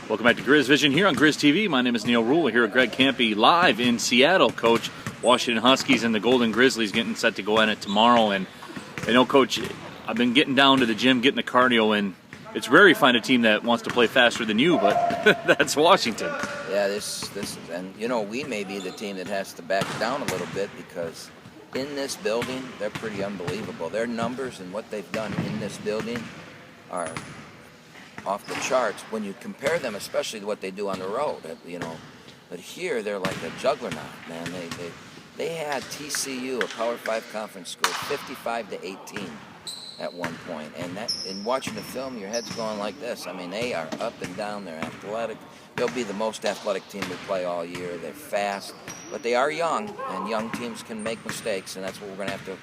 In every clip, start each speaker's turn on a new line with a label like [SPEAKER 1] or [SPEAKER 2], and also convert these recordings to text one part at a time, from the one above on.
[SPEAKER 1] Welcome back to Grizz Vision here on Grizz TV. My name is Neal Ruhl. We're here with Greg Kampe live in Seattle. Coach, Washington Huskies and the Golden Grizzlies getting set to go at it tomorrow. And I know, Coach, I've been getting down to the gym, getting the cardio in. It's rare you find a team that wants to play faster than you, but that's Washington.
[SPEAKER 2] Yeah, this is, and you know, we may be the team that has to back down a little bit because in this building, they're pretty unbelievable. Their numbers and what they've done in this building are off the charts when you compare them, especially to what they do on the road. You know, but here they're like a juggernaut, man. They had TCU, a Power 5 conference school, 55-18 at one point, and that in watching the film, your head's going like this. I mean, they are up and down. They're athletic. They'll be the most athletic team to play all year. They're fast, but they are young, and young teams can make mistakes, and that's what we're going to have to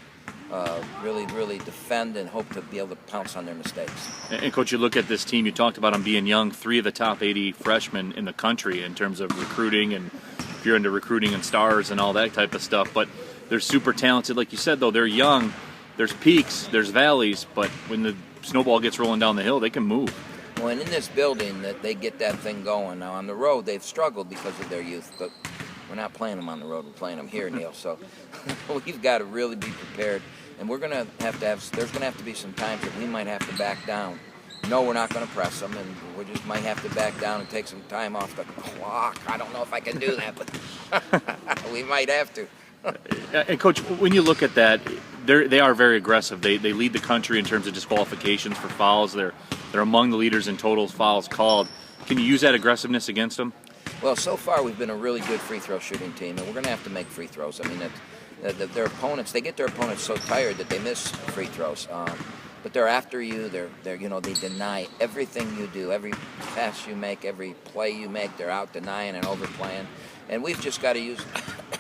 [SPEAKER 2] really defend and hope to be able to pounce on their mistakes.
[SPEAKER 1] And Coach, you look at this team, you talked about them being young, 3 of the top 80 freshmen in the country in terms of recruiting, and if you're into recruiting and stars and all that type of stuff, but they're super talented. Like you said, though, they're young. There's peaks, there's valleys, but when the snowball gets rolling down the hill, they can move.
[SPEAKER 2] Well, and in this building, that they get that thing going. Now, on the road, they've struggled because of their youth, but we're not playing them on the road. We're playing them here, Neal. So we've got to really be prepared. And we're going to have there's going to have to be some times that we might have to back down. No, we're not going to press them, and we just might have to back down and take some time off the clock. I don't know if I can do that, but we might have to.
[SPEAKER 1] And Coach, when you look at that, they are very aggressive. They lead the country in terms of disqualifications for fouls. They're among the leaders in total fouls called. Can you use that aggressiveness against them?
[SPEAKER 2] Well, so far we've been a really good free throw shooting team, and we're going to have to make free throws. I mean, their opponents, they get their opponents so tired that they miss free throws. But they're after you. They deny everything you do, every pass you make, every play you make. They're out denying and overplaying, and we've just got to use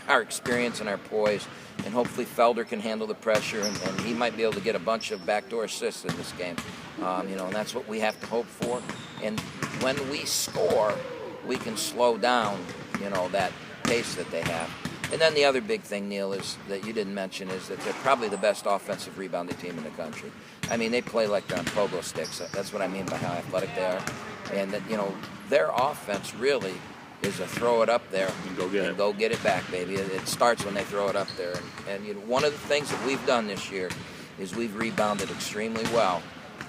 [SPEAKER 2] our experience and our poise. And hopefully Felder can handle the pressure, and he might be able to get a bunch of backdoor assists in this game. And that's what we have to hope for. And when we score, we can slow down, that pace that they have. And then the other big thing, Neal, is that you didn't mention is that they're probably the best offensive rebounding team in the country. I mean, they play like they're on pogo sticks. That's what I mean by how athletic they are. And that, their offense really is a throw it up there
[SPEAKER 1] and go get
[SPEAKER 2] it back, baby. It starts when they throw it up there. And one of the things that we've done this year is we've rebounded extremely well.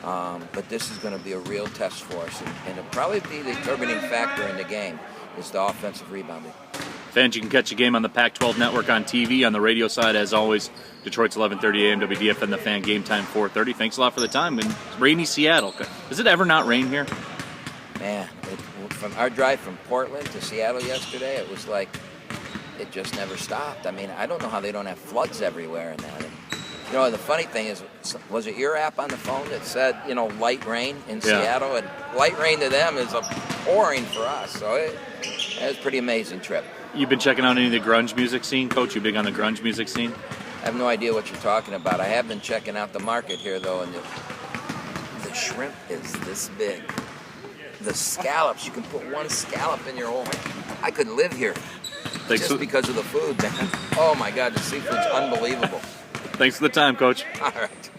[SPEAKER 2] But this is going to be a real test for us. And it'll probably be the determining factor in the game is the offensive rebounding.
[SPEAKER 1] Fans, you can catch the game on the Pac-12 network on TV. On the radio side, as always, Detroit's 11:30 a.m. WDFN, The Fan, game time 4:30. Thanks a lot for the time. And rainy Seattle. Does it ever not rain here?
[SPEAKER 2] Man, from our drive from Portland to Seattle yesterday, it was like it just never stopped. I mean, I don't know how they don't have floods everywhere in that. And, the funny thing is, was it your app on the phone that said, light rain in Seattle? And light rain to them is a pouring for us. So it was a pretty amazing trip.
[SPEAKER 1] You've been checking out any of the grunge music scene, Coach? You big on the grunge music scene?
[SPEAKER 2] I have no idea what you're talking about. I have been checking out the market here, though, and the shrimp is this big. The scallops, you can put one scallop in your whole hand. I could live here just because of the food, man. Oh, my God, the seafood's unbelievable.
[SPEAKER 1] Thanks for the time, Coach.
[SPEAKER 2] All right.